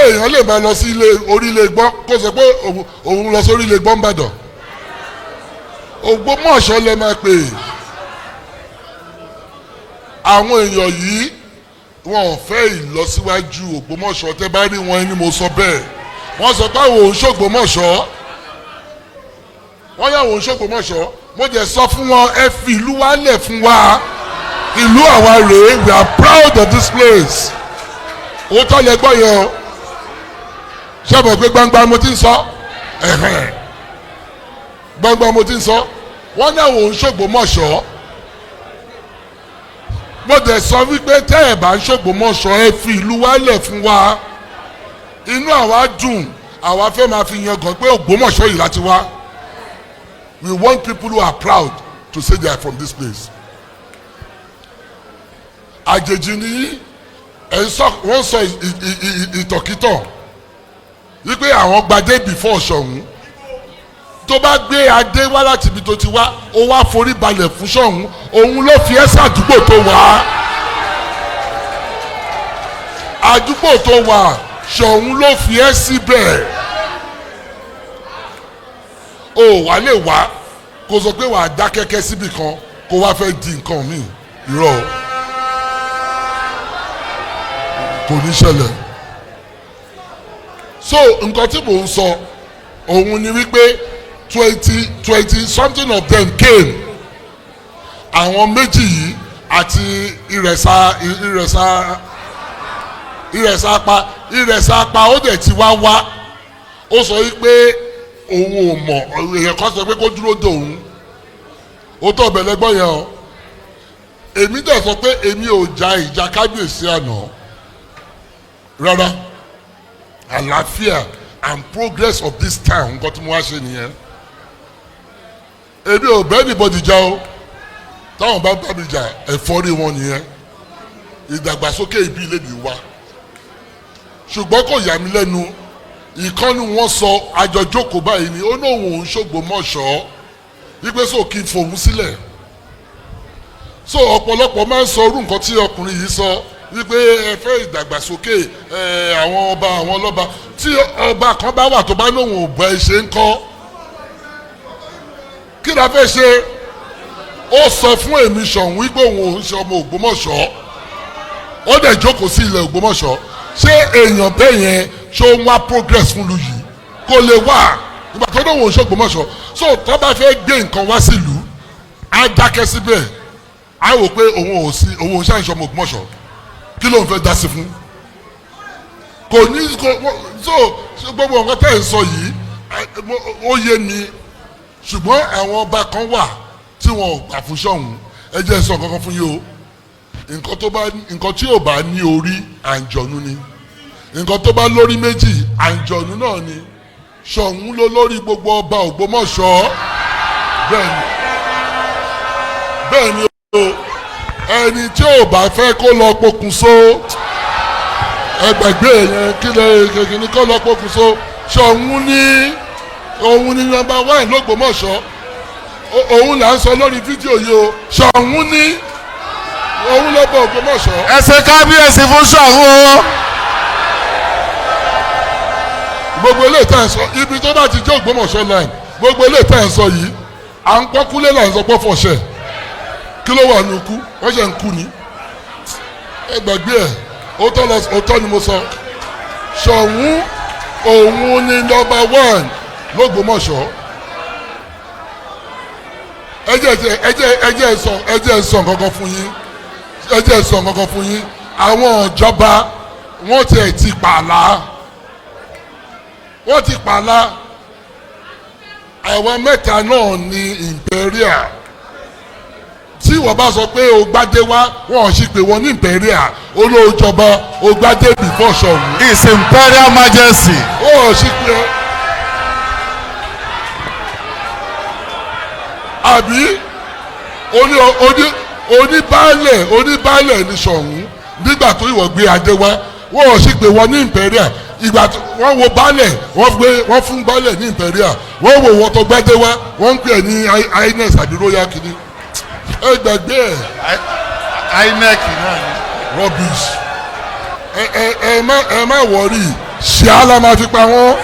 èèyàn lè máa lọ sí orílẹ̀ gbọ́n kó sọ pé òun lọ sí orílẹ̀ gbọ́n Ìbàdàn Ògbómọ̀ṣọ́ lè máa pè àwọn èèyàn yìí wọn ò fẹ́ ìlọsíwájú Ògbómọ̀ṣọ́ tẹ́ bá rí wọn ni mo sọ bẹ́ẹ̀ wọ́n sọ pé àwọn òun ṣògbómọ̀ṣọ́ wọ́n yà òun ṣògbómọ̀ṣọ́ mo jẹ́ sọ fún wọn ẹ fi ìlú wa lẹ̀ fún wa ìlú àwa rèé we are proud of this place ó tọ́ lẹ gbọ́ yẹn o ṣé mo pé gbangba mo ti ń sọ gbangba mo ti ń sọ wọ́n ní àwọn òun ṣògbómọ̀ṣọ́ mo dẹ̀ sọ wípé tẹ́ ẹ̀ bá ń ṣògbómọ̀ṣọ́ ẹ fi ìlú wa lẹ̀ fún wa inú àwa dùn àwa fẹ́ máa fi yan gan pé Ògbómọ̀ṣọ́ yìí láti wá we want people who are proud to say they are from this place àjèjì ni wọ́n sọ ìtọ̀kítọ̀ wípé àwọn gbadé before Ṣọ̀ún tó bá gbé adé wá láti ibi tó ti wá ó wá forí balẹ̀ fún Ṣọ̀ún òun ló fi ẹ́ sàdúgbò tó wà àdúgbò tó wà Ṣọ̀ún ló fi ẹ́ síbẹ̀ ó wà lè wá kó sọ pé wà á dá kẹ́kẹ́ síbì kan kó wá fẹ́ di nǹkan míì irọ́ kò ní ṣẹlẹ̀ so nǹkan tí mò ń sọ òun ni wípé 20 something of them came àwọn méjì yìí àti ìrẹsà apá ó dẹ̀ ti wá ó sọ wípé òun ò mọ̀ èèyàn kan sọ pé kó dúró de òun ó tọ̀ bẹ̀lẹ̀ gbọ́ yẹn o èmi dẹ̀ sọ pé èmi ò ja ìjà kábíyèsí àná rárá àlàáfíà and progress of this town nǹkan tí mo wá ṣe nìyẹn èmi ò bẹ́ẹ̀ anybody jà o táwọn bá bá mi jà ẹ̀fọ́rí wọn nìyẹn ìdàgbàsókè ibi ilé mi wá ṣùgbọ́n kò yà mí lẹ́nu ìkànnì wọn sọ àjọjókòó báyìí ni ó ní òun ṣògbómọ̀ṣọ́ wípé sọ kí n fòun sílẹ̀ so ọ̀pọ̀lọpọ̀ máa ń sọ irú nǹkan tí ọkùnrin yìí sọ wípé ẹ fẹ́ ìdàgbàsókè àwọn ọba àwọn ọlọ́ba tí ọba kan bá wà tó bá lóun ò bọ ẹ ṣe ń kọ́ kí la fẹ́ ṣe ó sọ fún èmi Ṣọ̀ún wípé òun ò ń ṣe ọmọ Ògbómọ̀ṣọ́ ó dẹ̀ jókòó sí ilẹ̀ Ògbómọ̀ṣọ́ ṣé èèyàn bẹ́ẹ̀ yẹn ṣó ń wá progress fún lu yìí kó lè wà ìgbà tó dóun ò ń ṣe Ògbómọ̀ṣọ́ so tó bá fẹ́ gbé nǹkan wá sílùú á dákẹ́ síbẹ̀ á wò pé òun ò ṣàǹṣọ́ ọmọ Ògbómọ̀ṣọ́ kí ló ń fẹ́ dá sí fún kò ní so gbogbo nǹkan tẹ́ ẹ̀ ń sọ yìí ó yé mi ṣùgbọ́n àwọn ọba kan wà tí wọn ò gbà fún Ṣọ̀ún ẹ jẹ́ sọ nǹkan kan fún yín o nǹkan tí ò bá ní orí àǹjọ̀nú ni nǹkan tó bá lórí méjì àǹjọ̀nú náà ni Ṣọ̀ún ló lórí gbogbo ọba Ògbómọ̀ṣọ́ bẹ́ẹ̀ ni o ẹni tí ò bá fẹ́ kó lọ pokùnso ẹgbẹ̀gbẹ́ yẹn kí ni kó lọ pokùnso Ṣọ̀ún ní òun ní #1 l'Ógbómọ̀ṣọ́ òun là ń sọ lórí fídíò yìí o Ṣọ̀ún ní òun ló bọ Ògbómọ̀ṣọ́. ẹ ṣe kábíyèsí fún Ṣọ̀ún o. gbogbo ilé ìta ẹ̀ sọ ibi tó bá ti jẹ́ Ògbómọ̀ṣọ́ line gbogbo ilé ìta ẹ̀ sọ yìí à ń pọ́kúlé là ń sọ pọ́ fọ̀ṣẹ̀ kí ló wà ní ikú wọ́n ṣe ń kú ni ẹ gbàgbé ẹ̀ òótọ́ ni mo sọ Ṣọ̀ún òun ni #1 l'Ógbómọ̀ṣọ́ ẹ jẹ́ sọ nǹkan fún yín àwọn ìjọba wọ́n ti pààlà àwọn mẹ́ta náà ní imperial tí wọ́n bá sọ pé o gbádé wá wọ́n sì pé wọ́n ní imperial olóòjọba o gbádé before Ṣọ̀ún. His Imperial Majesty. ó sì pé àbí oníbàálẹ̀ ní Ṣọ̀ún nígbà tó ìwọ̀ gbé adé wá wọ́n sì pé wọ́n ní imperial ìgbà wọ́n wo baálẹ̀ wọ́n fún baálẹ̀ ní imperial wọ́n wo wọ́n tó gbádé wá wọ́n ń pè ní INEC àbí royal kìíní ẹ gbàgbé ẹ. INEC náà ni. rubbish ẹ má wọrí ṣíà la máa fi pa wọ́n.